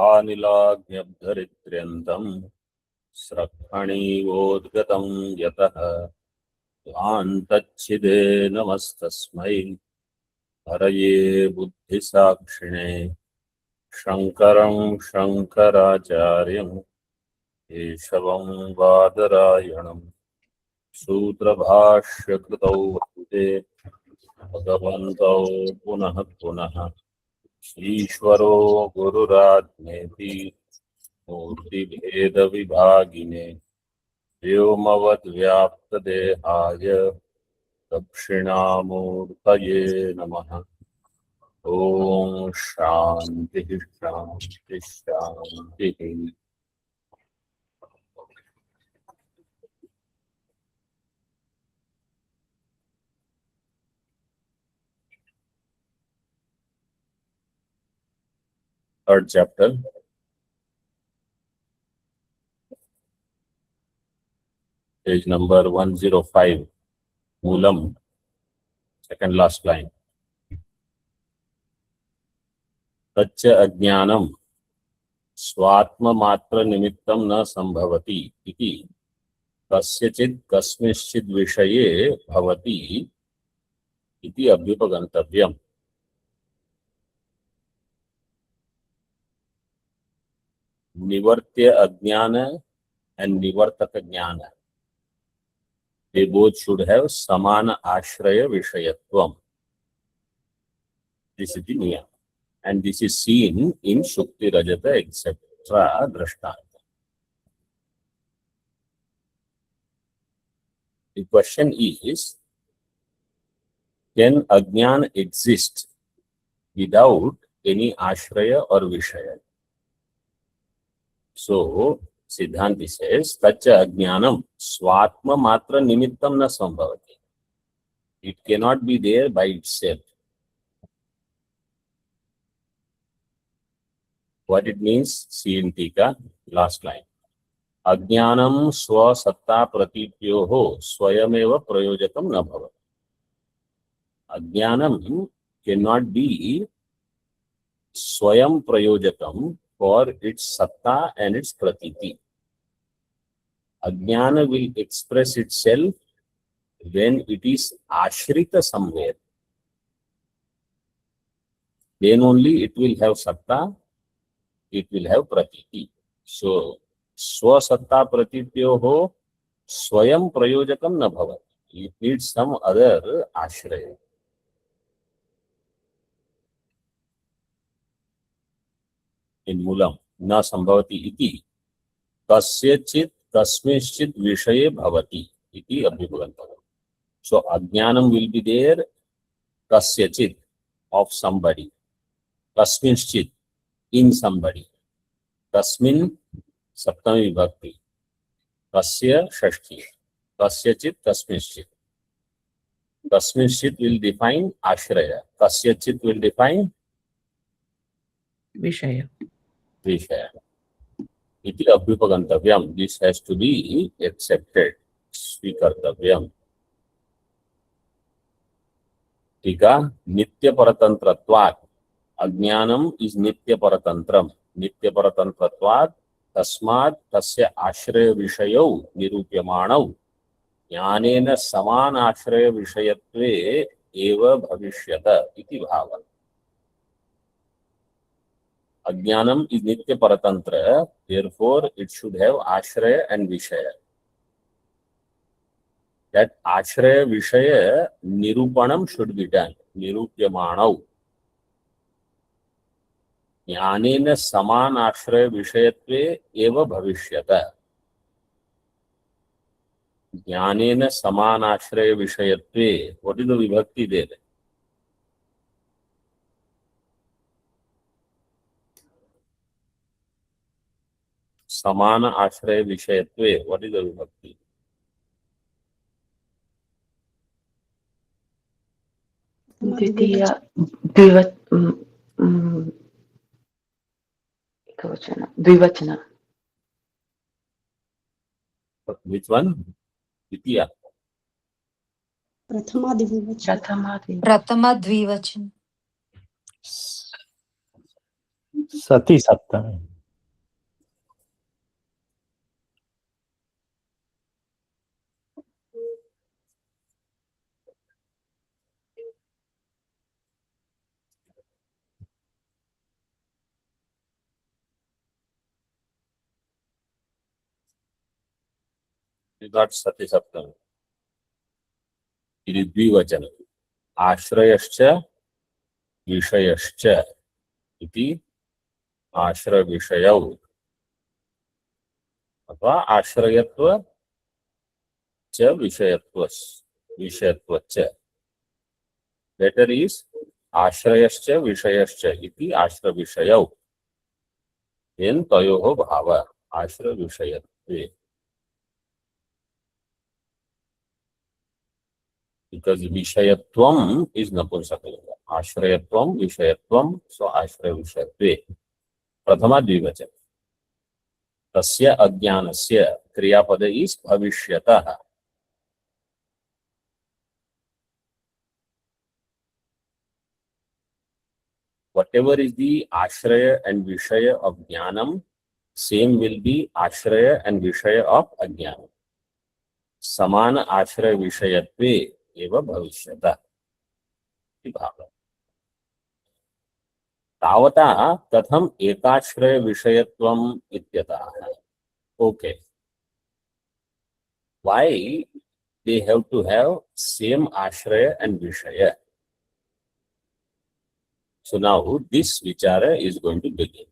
आनिलाग्न्यब्धरित्र्यन्तम् स्रक्खणीवोद्गतं यतः ध्वान्तच्छिदे नमस्तस्मै हरये बुद्धिसाक्षिणे शङ्करं शङ्कराचार्यं केशवं बादरायणं सूत्रभाष्यकृतौ वन्दे भगवन्तौ पुनः पुनः ईश्वरो गुरुरात्मेति मूर्तिभेदविभागिने व्योमवद्व्याप्तदेहाय दक्षिणामूर्तये नमः। ओम शांति शांति शांति। Third chapter, page number 105, Moolam, second last line. तच्च अज्ञानम स्वात्ममात्र निमित्तं न संभवति इति कस्यचित् कस्मिंश्चित् विषये भवति इति अभ्युपगन्तव्यम्। निवर्त्य अज्ञान and nivartaka jnana, they both should have samana ashraya vishayatvam. This is the niyam, and this is seen in Shukti, Rajata, etc. Drishtanta. The question is, can ajnana exist without any ashraya or vishaya? So Siddhanti says, Tacha Ajnanam Swatma Matra Nimittam Na Sambhavati. It cannot be there by itself. What it means? See in Tika, last line. Ajnanam Swasatta Pratityoho Swayameva Prayojakam Na Bhavati. Ajnanam cannot be Swayam Prayojakam for its satta and its pratiti. Ajnana will express itself when it is ashrita somewhere. Then only it will have satta, it will have pratiti. So, swasatta pratityoho swayam prayojakam na bhavati. It needs some other ashraya. In Mulam, na sambhavati iti kasyachit kasmischit vishaye bhavati iti abhibhavantam. So ajnanam will be there, kasyachit, of somebody, kasmischit, in somebody, kasmin saptami vibhakti, kasya shashti, kasyachit kasmischit. Kasmischit will define ashraya, kasyachit will define Vishaya. Vishaya. Iti abhyupagantavyam. This has to be accepted. Svikartavyam. Tika nitya paratantratvat. Ajnanam is nitya paratantram. Nitya paratantratvat tasmat tasya ashraya vishayau nirupyamanau jnanena saman ashraya vishayatve eva bhavishyata iti bhava. Ajnanam is nitya paratantra, therefore it should have ashraya and vishaya. That ashraya vishaya nirupanam should be done. Nirupyamanau. Jnanena saman ashraya vishayatve eva bhavishyata. Jnanena saman ashraya vishayatve. What is the vibhakti there? Samana ashraya vishayatve. What is the vibhakti? Dvivachana. Which one? Ditya. Prathama Dvivachana. Pratama Dvivachana. Sati Saptami. got Sati Saptami. It is Dvivachana. Ashrayascha Vishayascha iti Ashra Vishayau. अथवा आश्रयत्व च विषयत्व च. Better is आश्रयश्च विषयश्च इति आश्र विषयौ. Then तयोः भाव आश्र विषयत्वे. Because Vishayatvam is Napumsakalinga. Ashrayatvam, Vishayatvam, so Ashraya Vishayatve. Prathama Dvivachana. Tasya Ajnanasya Kriyapada is Bhavishyatah. Whatever is the Ashraya and Vishaya of Jnanam, same will be Ashraya and Vishaya of Ajnanam. Samana Ashraya Vishayatve eva Bhavishyatah. तावता कथम एकाश्रय विषयत्वम इत्यतः. Okay. Why they have to have same ashraya and vishaya? So now this vichara is going to begin.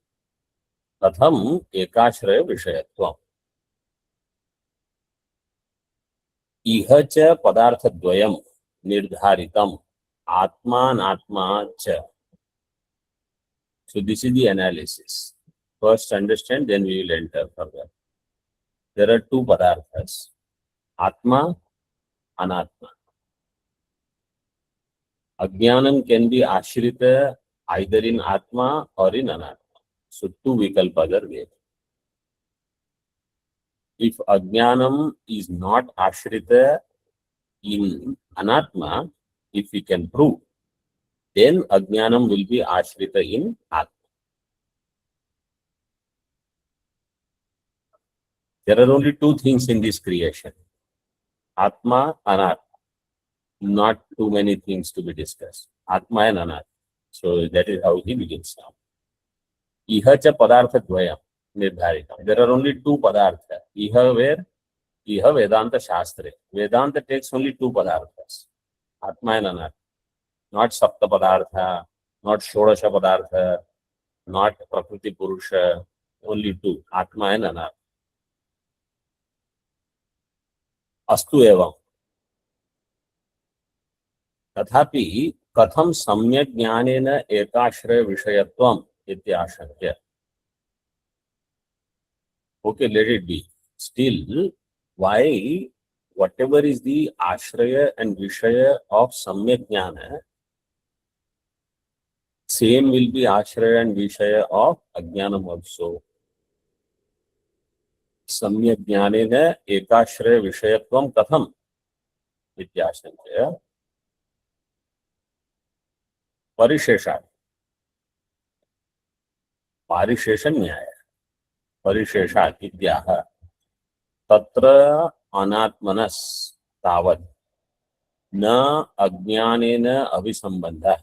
Katham ekashraya vishayatvam. Iha cha padartha dvayam nirdharitam atmanatma cha. So this is the analysis. First understand, then we will enter further. There are two padarthas. Atma, Anatma. Ajnanam can be ashrita either in Atma or in Anatma. So two vikalpas are there. If Ajnanam is not ashrita in Anatma, if we can prove, then Ajnanam will be ashrita in Atma. There are only two things in this creation. Atma, Anatma. Not too many things to be discussed. Atma and Anatma. So that is how he begins now. Iha cha padartha dvayam nirdharitam. There are only two padartha. Iha where? Iha Vedanta Shastra. Vedanta takes only two padarthas. Atma and Anatma. Not Sapta Padartha, not Shodasha Padartha, not Prakriti Purusha, only two, Atma and Anatma. Astu evam. Tathapi katham samyak jnanena ekashraya vishayatvam ityashakya. Okay, let it be. Still, why whatever is the ashraya and vishaya of samyak jnana, same will be ashraya and vishaya of ajnanam also. Samyak jnanena ekashraya vishayatvam katham ityashakya. Parishesha. Parishesha nyaya. Parishesha idyaha. Tatra anatmanas tavad na ajnanena avisambandha.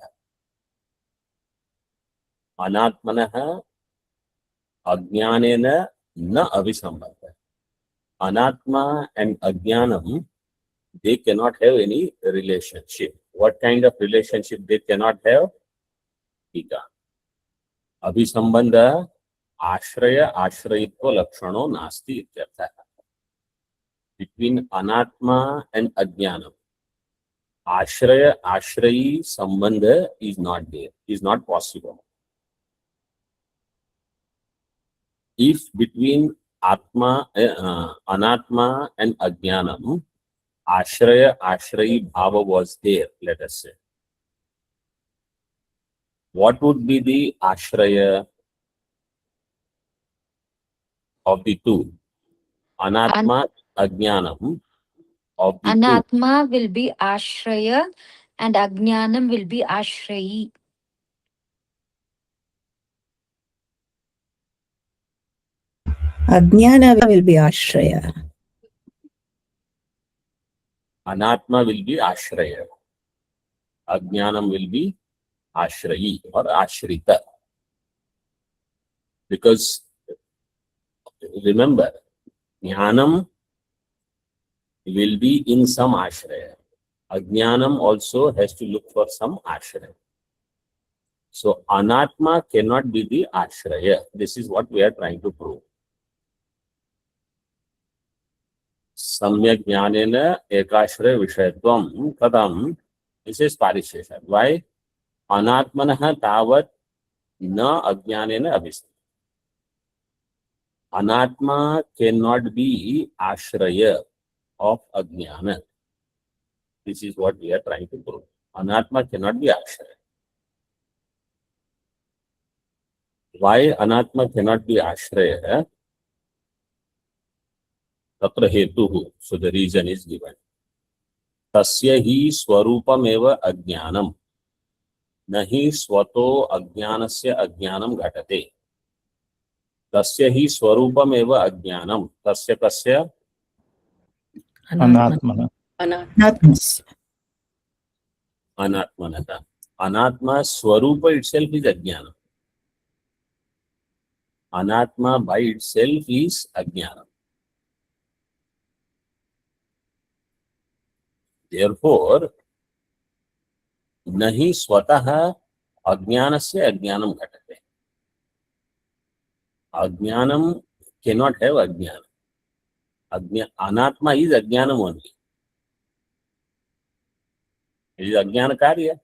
Anatmanah ajnanena na avisambandha. Anatma and ajnanam, they cannot have any relationship. What kind of relationship they cannot have? Tika. Abhisambandha ashraya ashrayitva lakshano nasti ityartha. Between anatma and ajnanam, ashraya ashrayi sambandha is not there, is not possible. If between atma, anatma and ajnanam, ashraya ashrayi bhava was there, let us say, what would be the ashraya of the two? Anatma, ajnanam. Of the Anatma will be ashraya and ajnanam will be ashrayi. Ajnana will be ashraya. Anatma will be ashraya. Ajnanam will be ashrayi or ashrita. Because remember, jnanam will be in some ashraya. Ajnanam also has to look for some ashraya. So anatma cannot be the ashraya. This is what we are trying to prove. Samyak jnanena ekashraya vishayatvam kadam. This is parishesha. Why? Anatmanah tavat na ajnanena abhisthita. Anatma cannot be ashraya of ajnana. This is what we are trying to prove. Anatma cannot be ashraya. Why anatma cannot be ashraya? Tatra hetuhu. So the reason is given. Tasya hi swarupam eva ajnanam. Nahi swato ajnanasya ajnanam ghatate. Tasya hi swarupam eva ajnanam. Tasya kasya? Anatmana. Anatmas. Anatmanata. Anatma swarupa itself is ajnana. Anatma by itself is ajnana. Therefore, nahi swatah ajnanasya ajnanam ghatate. Ajnanam cannot have ajnana. Anatma is ajnanam only. It is ajnana karya.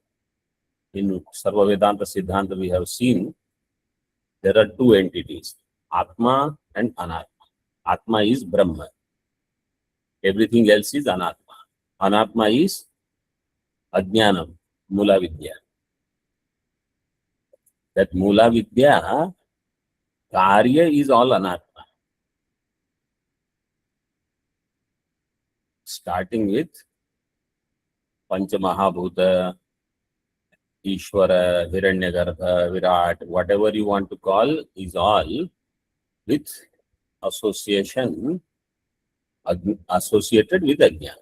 In Sarva Vedanta Siddhanta we have seen there are two entities, Atma and Anatma. Atma is Brahma. Everything else is Anatma. Anatma is Ajnanam, Mula Vidya. That Mula Vidya, Karya is all Anatma. Starting with Panchamahabhuta, Ishvara, Hiranyagarbha, Virat, whatever you want to call, is all with association, associated with Ajnana.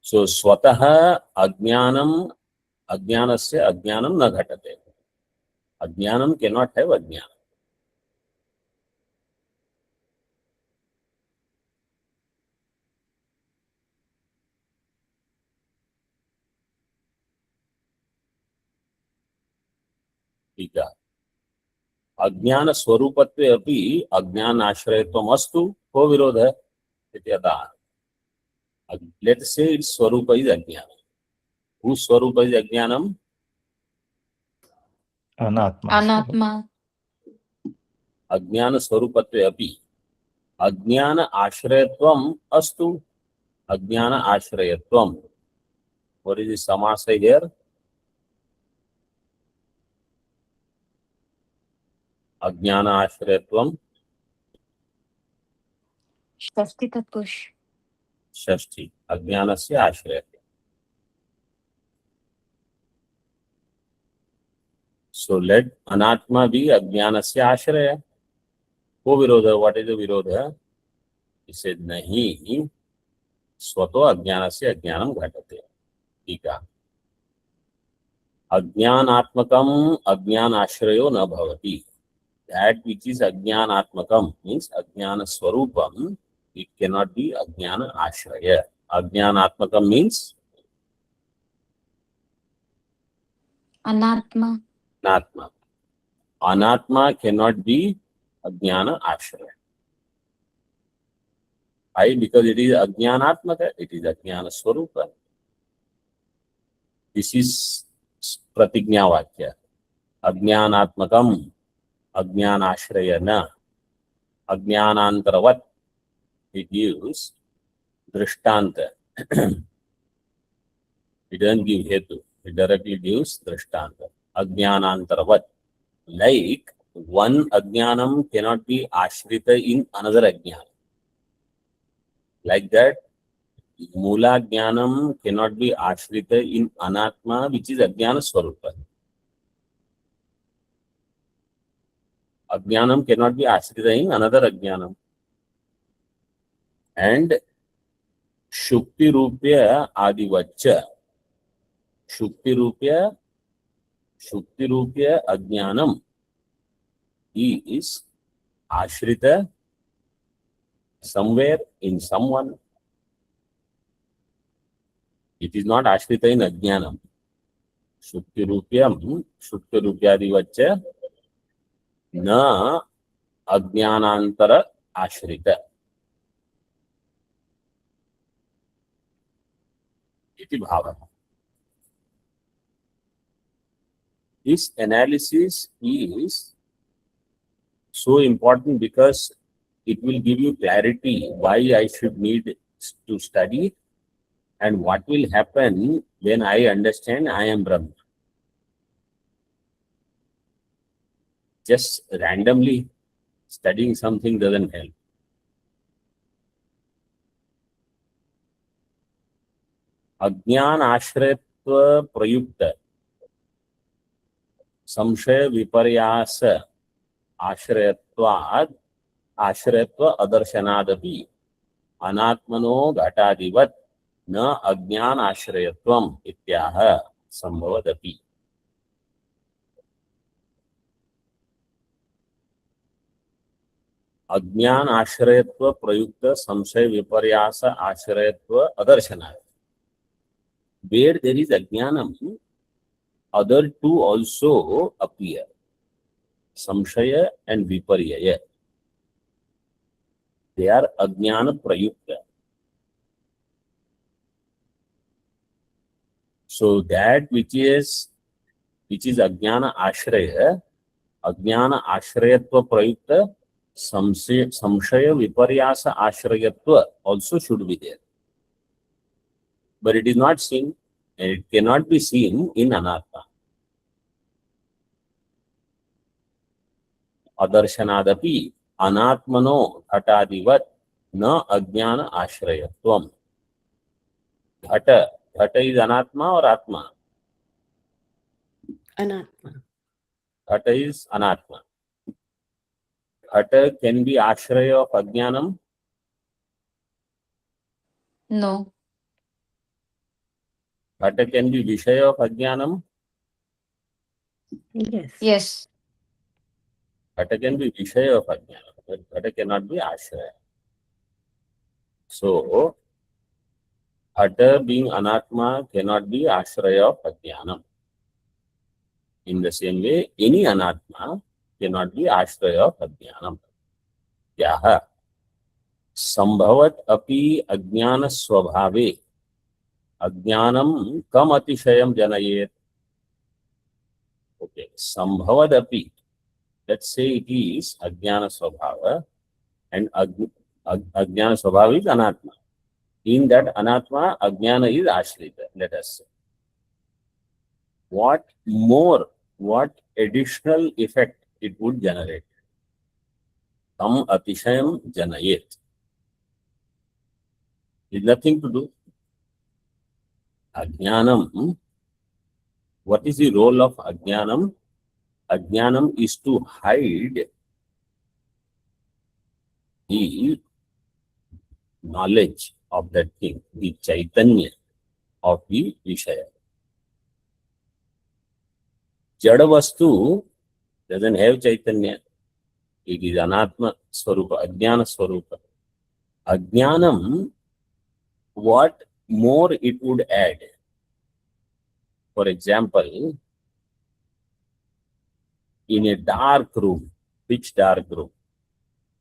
So, Swataha Ajnanam, Ajnanasya Ajnanam na ghatate. Ajnanam cannot have Ajnana. Tika. Ajnana Swarupatve api Ajnana Ashrayatvam astu ko virodha ityatah. Let's say its Swarupa is Ajnana. Whose Swarupa is Ajnanam? Anatma. Anatma. Ajnana Swarupatve api Ajnana Ashrayatvam astu. Ajnana Ashrayatvam. What is the samasa here? Ajnana Ashrayatvam. Shashti Tatpush. Shashti. Ajnanasya Ashrayatvam. So let Anatma be Ajnanasya Ashraya. Ko virodha. What is the virodha? He said, Nahi Swato Ajnanasya Ajnanam ghatate. Tika. Ajnanatmakam Ajnanashrayo na bhavati. That which is Ajnanatmakam means Ajnana Swarupam, it cannot be Ajnana Ashraya. Ajnanatmakam means Anatma. Anatma. Anatma cannot be Ajnana Ashraya. Why? Because it is Ajnanatmaka, it is Ajnana Swarupa. This is Pratignya Vakya. Ajnanatmakam, Ajnanashrayana, Ajnanantaravat. It gives Drishtanta. It doesn't give Hetu. It directly gives Drishtanta. Ajnanantaravat. Like one Ajnanam cannot be Ashrita in another Ajnana. Like that, Mula Jnanam cannot be Ashrita in Anatma, which is Ajnana Swarupa. Ajnanam cannot be Ashrita in another Ajnanam. And Shukti Rupya Adivaccha. Shukti Rupya Ajnanam is Ashrita somewhere in someone It is not ashrita in ajnanam. Shukti rupyadivacha na ajnanantara ashrita. Iti bhava. This analysis is so important because it will give you clarity why I should need to study and what will happen when I understand I am Brahma. Just randomly studying something doesn't help. अज्ञान आश्रयत्व प्रयुक्त संशय विपर्यास आश्रयत्व अदर्शनादपि अनात्मनो घटादिवत् न अज्ञान आश्रयत्वम् इत्याह संभवदपि. अज्ञान आश्रयत्व प्रयुक्त संशय विपर्यास आश्रयत्व अदर्शनाद. Where there is ajnanam, other two also appear, samshaya and viparyaya. They are ajnana prayukta. So that which is ajnana ashrayatva prayukta, samshaya viparyasa ashrayatva also should be there. But it is not seen, and it cannot be seen in anatta. Adarshanaadapi anatmano ghatadivat na ajnana ashrayatvam. Ghata is anatma or atma? Anatma. Ghata is anatma. Ghata can be ashraya of ajnanam. No. Ghata can be vishaya of ajnanam. Yes. Yes. Ghata can be vishaya of ajnanam, but ghata cannot be ashraya. So, ghata being anatma cannot be ashraya of ajnanam. In the same way, any anatma cannot be ashraya of ajnanam. Yaha sambhavat api ajnana swabhave ajnanam kam atishayam janayet. Okay, sambhavad api. Let's say it is ajnana swabhava and ajnana swabhava is anatma. In that anatma, ajnana is ashrita, let us say. What additional effect it would generate? Tam atishayam janayet. Is nothing to do. Ajnanam, what is the role of ajnanam? Ajnanam is to hide the knowledge of that thing, the chaitanya of the vishaya. Jada vastu doesn't have chaitanya. It is anatma swarupa, ajnana swarupa. Ajnanam, what more it would add? For example, in a dark room, pitch dark room,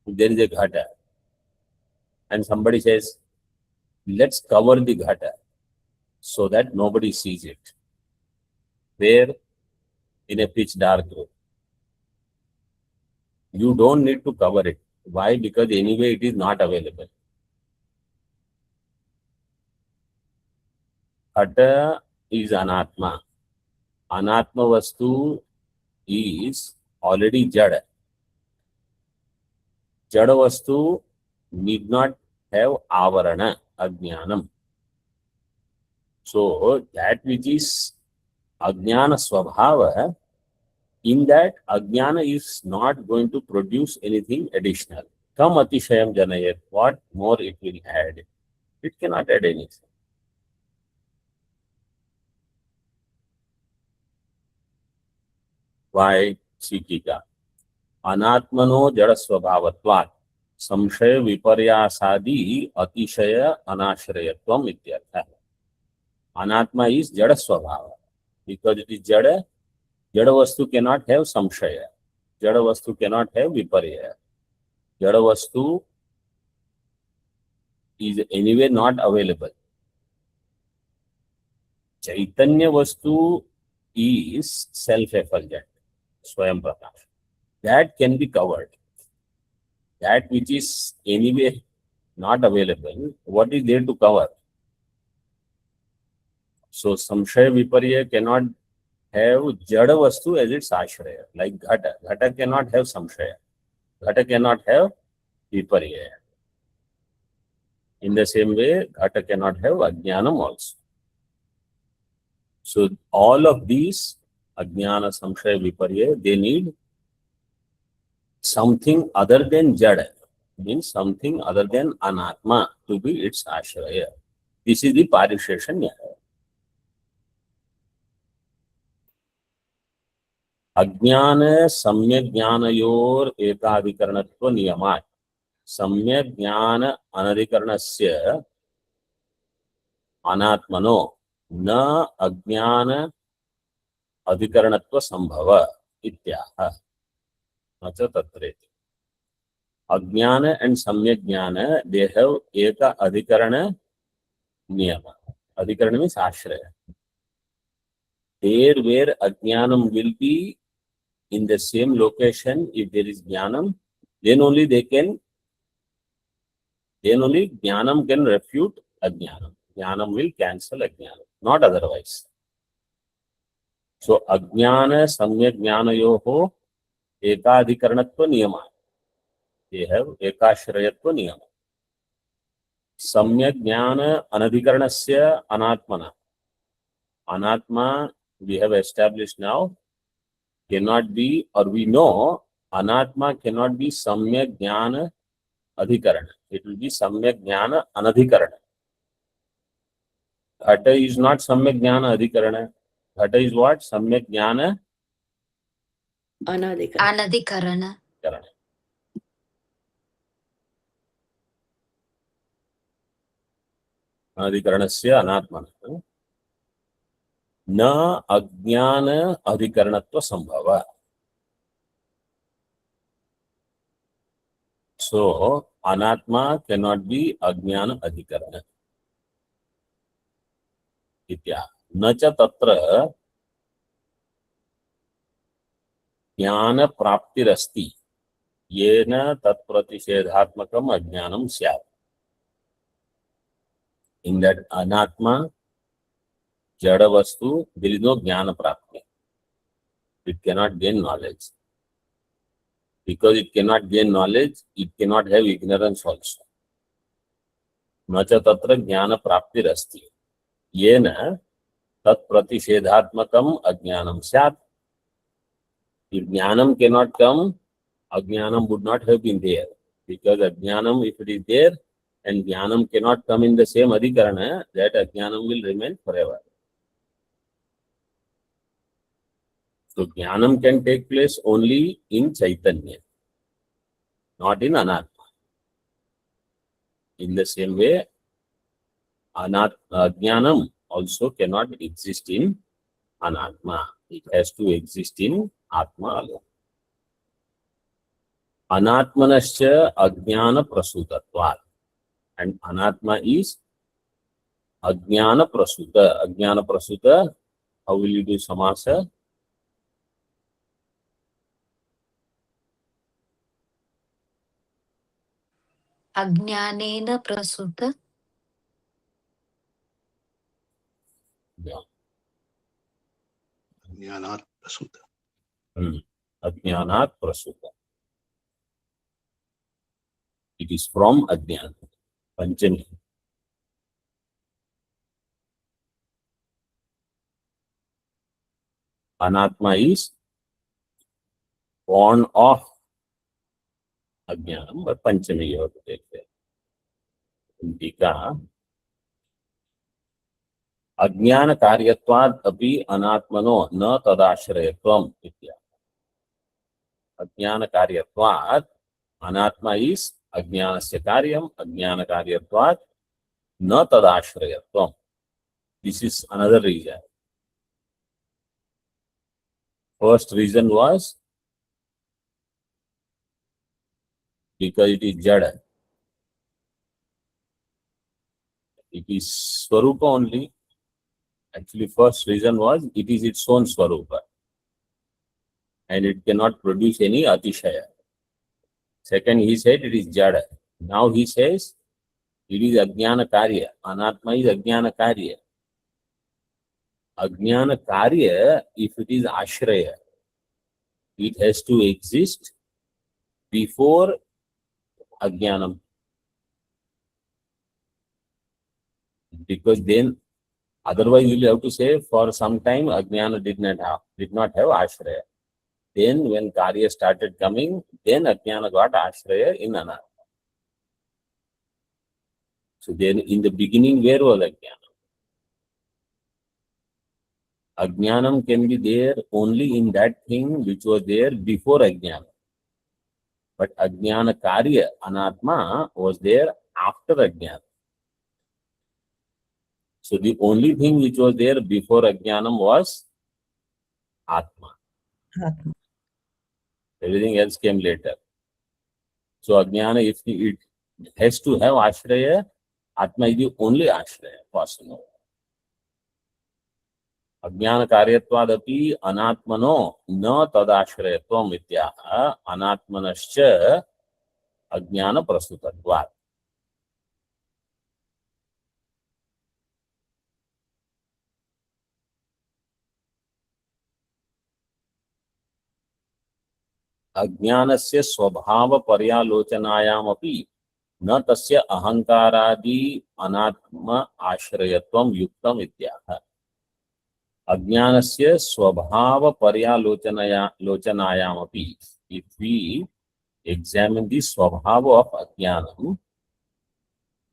there is a ghata, and somebody says, let's cover the ghata so that nobody sees it. Where? In a pitch dark room. You don't need to cover it. Why? Because anyway it is not available. Ghata is anatma. Anatma vastu is already jada. Jada vastu need not have avarana, ajnanam. So that which is ajnana swabhava, in that ajnana is not going to produce anything additional. Kam atishayam janayat, what more it will add? It cannot add anything. Why? Sikika. Anatmano jada swabhavatvat samshaya viparyasadi atishaya anashrayatvam ityartha. Anatma is jada swabhava. Because it is jada, jada vastu cannot have samshaya. Jada vastu cannot have viparya. Jada vastu is anyway not available. Chaitanya vastu is self-effulgent, Swayam Prakash. That can be covered. That which is anyway not available, what is there to cover? So samshaya viparya cannot have jada vastu as its ashraya, like ghata. Ghata cannot have samshaya. Ghata cannot have viparya. In the same way, ghata cannot have ajnanam also. So all of these, ajnana, samshaya, viparya, they need something other than jada, means something other than anatma to be its ashraya. This is the parishesha nyaya. अज्ञान सम्यक ज्ञानयोर एकाधिकरणत्व नियमात् सम्यक ज्ञान अनधिकरणस्य अनात्मनो न अज्ञान अधिकरणत्व संभव इत्याह न च तत्रेति. अज्ञान and सम्यक ज्ञान, they have eka adhikarana niyama. Adhikarana means ashraya. There where ajnanam will be in the same location, if there is jnanam, then only jnanam can refute ajnanam. Jnanam will cancel ajnanam, not otherwise. So ajnana samyak jnanayoho ekadhikaranatva niyama. They have ekashrayatva niyama. Samyak jnana anadhikaranasya anatmana. Anatma, we have established now, cannot be, or we know, anatma cannot be samyak jnana adhikarana. It will be samyak jnana anadhikarana. Ghata is not samyak jnana adhikarana. Ghata is what? Samyak jnana Anadhikarana. karana. Anadhikaranasya anatmana. Na ajnana adhikaranatva sambhava. So, anatma cannot be ajnana adhikarana. Itya. Na cha tatra jnana praptirasti. Yena tat pratishedhatmakam ajnanam syat. In that anatma, jada vastu, there is no jnana prapti. It cannot gain knowledge. Because it cannot gain knowledge, it cannot have ignorance also. Nacha tatra jnana praptirasti. Yena tat pratishedhatmakam ajnanam syat. If jnanam cannot come, ajnanam would not have been there. Because ajnanam, if it is there, and jnanam cannot come in the same adhikarana, that ajnanam will remain forever. So jnanam can take place only in Chaitanya, not in Anatma. In the same way, jnanam also cannot exist in Anatma. It has to exist in Atma alone. Anatmanasya ajnana prasutatvat. And anatma is ajnana prasuta. Ajnana prasuta, how will you do samasa? Ajnanena prasuta. Yeah. Jnanat prasuta. Ajnanat prasuta. It is from ajnana. Panchami. Anatma is born of ajnanam, but Panchami you have to take there. In Tika, ajnana karyatvad api anatmano na tadashrayatvam itya. Ajnana karyatvad, anatma is ajnanasya karyam, ajnana karyatvad na tadashrayatvam. This is another reason. First reason was because it is Jada. It is Swarupa only. Actually, first reason was it is its own Swarupa. And it cannot produce any Atishaya. Second, he said it is Jada. Now he says it is Ajnana Karya. Anatma is Ajnana Karya. Ajnana Karya, if it is Ashraya, it has to exist before Ajnanam. Because then, otherwise you will have to say for some time Ajnana did not have Ashraya. Then when Karya started coming, then Ajnana got Ashraya in Anatma. So then in the beginning, where was Ajnana? Ajnanam can be there only in that thing which was there before Ajnana. But Ajnana Karya, Anatma, was there after Ajnana. So the only thing which was there before Ajnanam was Atma. Atma. Everything else came later. So Ajnana, if it has to have Ashraya, Atma is the only Ashraya possible. Ajnana Karyatvadapi Anatmano na tadashrayatvam ityaha anatmanascha Ajnana prasutatvat. अज्ञानस्य स्वभाव पर्यालोचनायामपि न तस्य अहंकारादि अनात्म आश्रयत्वं युक्तम् इत्याह. अज्ञानस्य स्वभाव पर्यालोचनायामपि, if we examine the स्वभाव of अज्ञानम,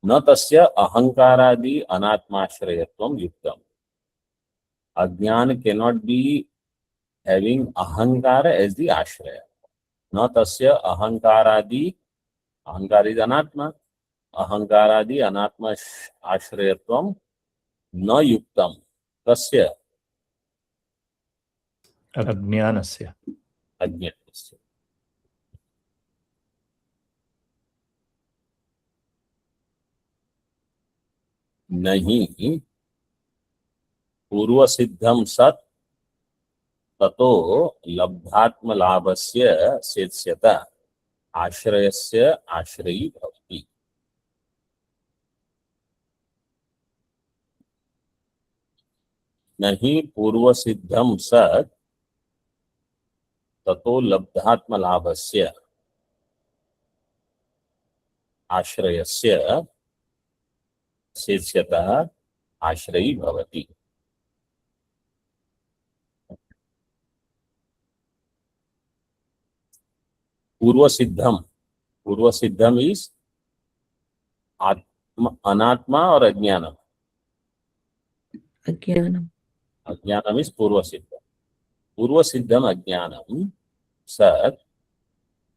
न तस्य अहंकारादि अनात्माश्रयत्वं युक्तम्. Ajnana cannot be having ahankara as the ashraya. Na tasya ahankaradi, ahankara is anatma, ahankaradi anatma ashrayatvam na yuktam. Tasya Ajnanasya. ajnanasya. Nahi पूर्व सिद्धम सत ततो लब्धात्म लाभस्य सेत्स्यत आश्रयस्य आश्रयी भवति. नहि पूर्व सिद्धम सत ततो लब्धात्म लाभस्य आश्रयस्य सेत्स्यत आश्रयी भवति. पूर्व सिद्धम इज अनात्मा और अज्ञानम. Ajnanam. अज्ञानम इज पूर्व सिद्धम अज्ञानम सत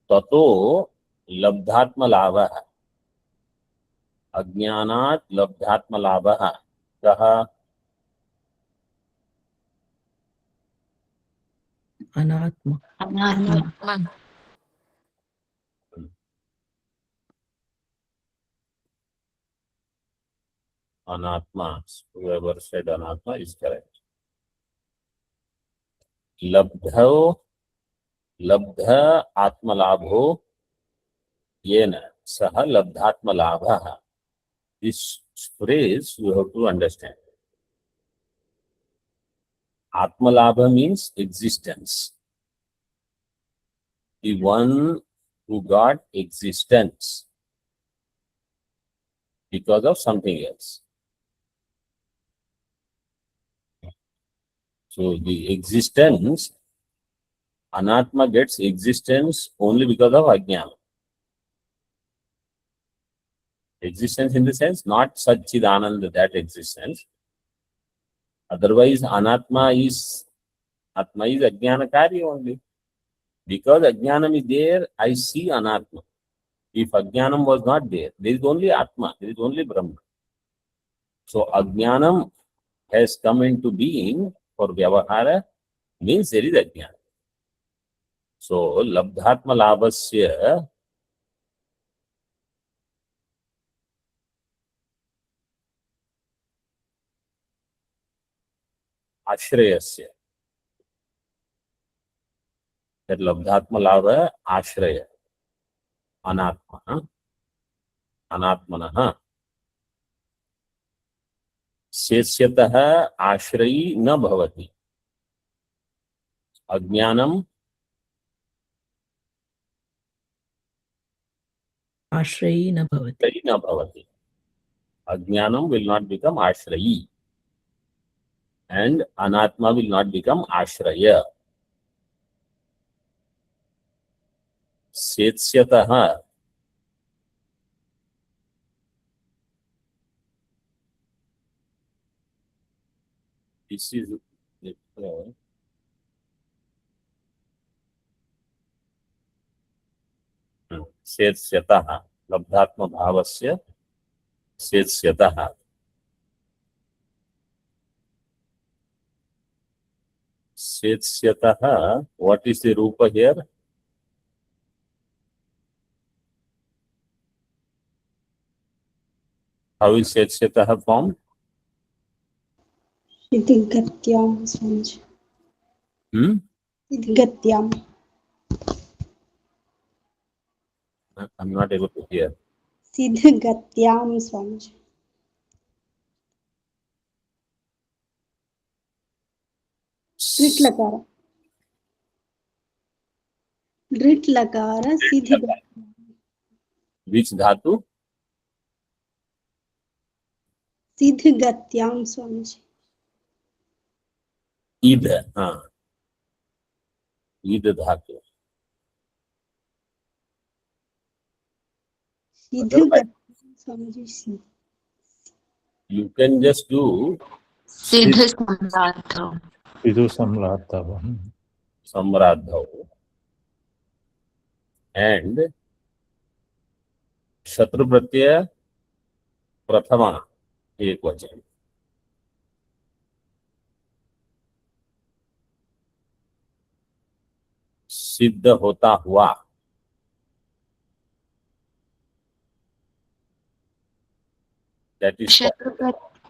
ततो लब्धात्म लाभः. अज्ञानात् लब्धात्म लाभः कः? Anatma. Anatma. Anatma. Whoever said anatma is correct. लब्ध आत्मलाभो येन सह लब्धात्मलाभः. This phrase you have to understand. Atmalabha means existence. The one who got existence because of something else. So the existence, Anatma gets existence only because of Ajnana. Existence in the sense, not Satchidananda, that existence. Otherwise, Atma is Ajnana Karya only. Because Ajnanam is there, I see Anatma. If Ajnanam was not there, there is only Atma, there is only Brahma. So Ajnanam has come into being for Vyavahara means there is Ajnana. So, Labdhatma Labhasya Ashrayasya. That Labdhatma Labha Ashraya. Anatma. Anatmanah. शेष्यतः आश्रयी न भवति. अज्ञानम आश्रयी न भवति. न भवति. Ajnanam will not become ashrayi and anatma will not become ashraya. Setsyatah this is setsyatah labdhatma bhavasya setsyatah. Setsyatah, what is the rupa here? How is setsyatah formed? Idgatyam Swamiji. Idgatyam. I'm not able to hear. Siddhgatyam Swamiji. Drit lakara. Drit lakara siddhgatyam. Which dhatu? Siddhgatyam Swamiji. Id. Id dhatu. Siddhgatyam Swamiji. You can just do Siddha Samradha. Vidu Samradha. Samradha and Shatru Pratyaya Prathama Ekvachan. सिद्ध होता हुआ. That is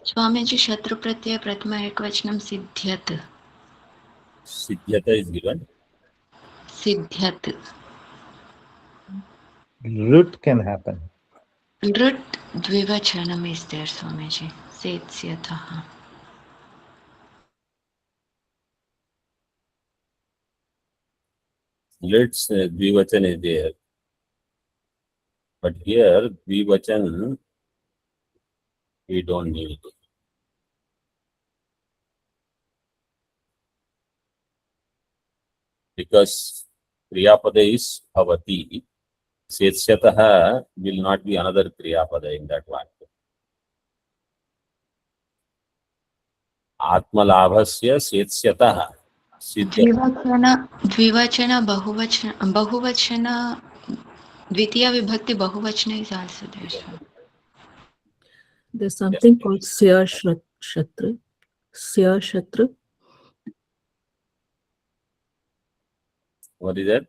Swamiji Shatru Pratyaya Prathama Ekvachanam Siddhyat. Siddhyata is given. Siddhyat. Root can happen. Rut Dvivachanam is there, Swamiji. Setsyatah. Let's Dvivachan is there. But here Dvivachan we don't need it. Because Kriyapada is Bhavati. Setsyatah will not be another Kriyapada in that one. Atmalabhasya Setsyatah. Dvivachana Bahuvachana Dvitiya Vibhakti Bahuvachana is also there. There's something called Sya Shatra. Sya Shatra. What is that?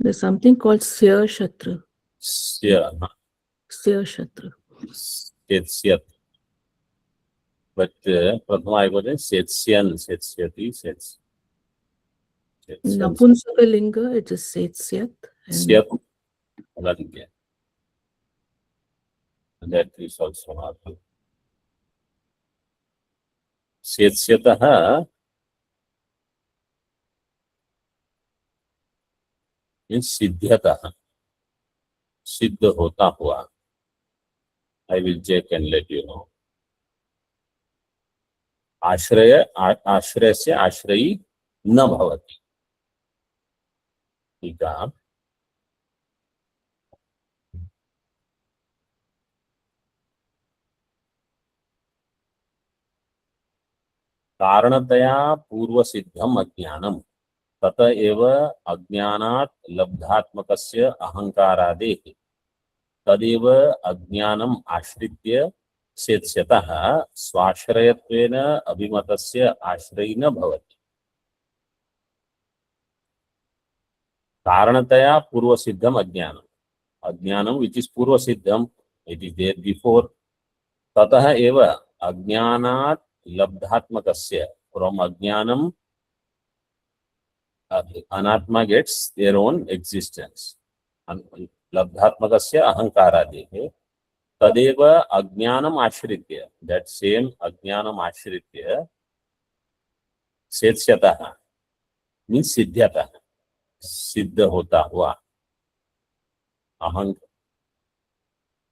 There's something called Sya Shatra. Sya. Sya Shatra. Setsyat. But Prathama Ekvachan Setsyan, Setsyati, Sets. Napunsaka Linga, it is Setsyat. Syat. That is also not. Setsyatah means Siddhyatah. Siddha hota hua. I will check and let you know. Ashraya, Ashrayasya Ashrayi na bhavati. Tika. कारणतया पूर्व सिद्धम अज्ञानम तत एव अज्ञानात् लब्धात्मकस्य अहंकारादेः तदेव अज्ञानम आश्रित्य सेत्स्यतः स्वाश्रयत्वेन अभिमतस्य आश्रयी न भवति। कारणतया पूर्वसिद्धम अज्ञानम, अज्ञानम विच इज पूर्वसिद्धम, इट इज देयर बिफोर, ततः एव अज्ञानात् लब्धात्मकस्य, फ्रॉम अज्ञानम अनात्मा गेट्स देयर ओन एक्सिस्टेंस, लब्धात्मकस्य अहंकारादेः, तदेव अज्ञानम आश्रित्य, दैट सेम अज्ञानम आश्रित्य सेत्स्यतः मीन्स सिद्ध्यतः, सिद्ध होता हुआ, अहंकार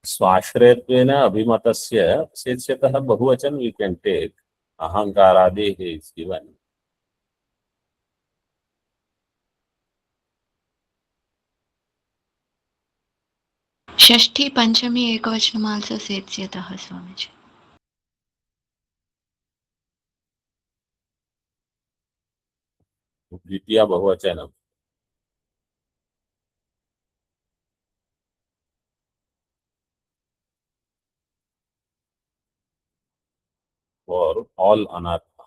स्वाश्रयत्वेन अभिमतस्य सेत्स्यतः बहुवचन वी कैन टेक, अहंकारादेः इज गिवन। षष्ठी पंचमी एकवचनम आल्सो सेत्स्यतः स्वामीजी। द्वितीय बहुवचनम for all anatma.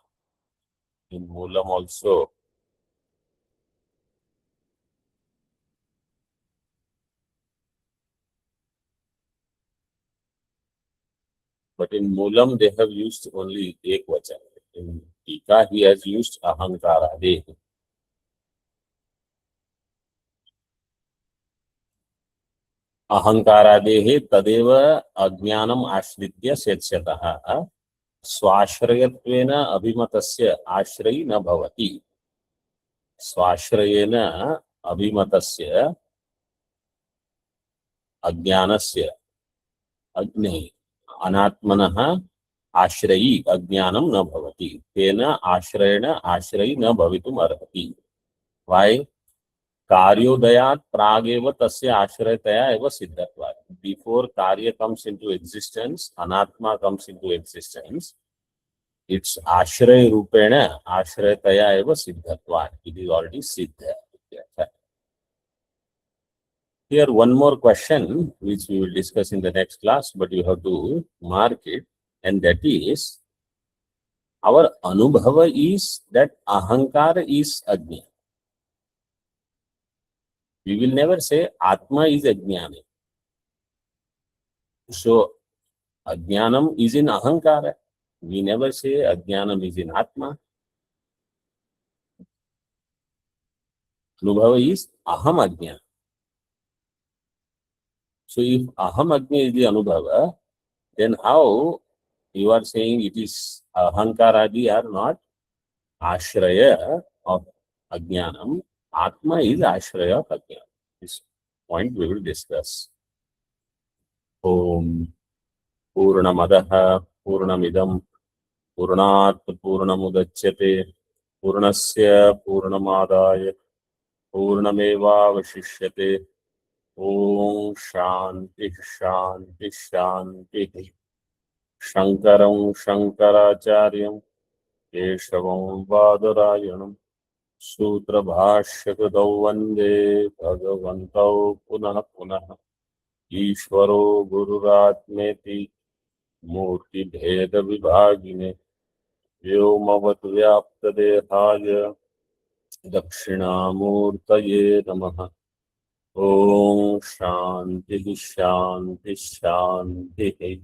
In Moolam also but in Moolam they have used only ekvachan. In Tika he has used ahankaradehi. अहंकारादेः तदेव अज्ञानम आश्रित्य सेत्स्यतः स्वाश्रयत्वेन अभिमतस्य आश्रयी न भवति। स्वाश्रयेन अभिमतस्य अज्ञानस्य अग्नि अनात्मनः आश्रयी अज्ञानं न भवति, तेन आश्रयेण आश्रयी न भवितुम् अर्हति। व्हाई? कार्योदयात् प्रागेव तस्य आश्रयतया एव सिद्धत्वात्। बिफोर कार्य comes into existence, अनात्मा comes into existence, its आश्रय रूपेण आश्रयतया एव सिद्धत्वात्, it is already siddha. Here one more question which we will discuss in the next class, but you have to mark it, and that is, our anubhava is that ahankara is ajna. We will never say Atma is Ajnana. So, Ajnanam is in Ahankara. We never say Ajnanam is in Atma. Anubhava is Aham Ajna. So, if Aham Ajna is the Anubhava, then how you are saying it is Ahankaradi are not Ashraya of Ajnanam? Atma is Ashraya of Ajnana. This point we will discuss. Om Purnamadah Purnamidam Purnat Purnamudachyate Purnasya Purnamadaya Purnamevavashishyate. Om Shanti Shanti Shanti. Shankaram Shankaracharyam Keshavam Vadarayanam Sutra Bhashyakadau Vande Bhagavantau Punah Punah Ishvaro Gururatmeti Murti Bheda Vibhagine Vyomavad Vyaptadehaya Dakshinamurtaye Namaha. Om Shanti Shanti Shanti.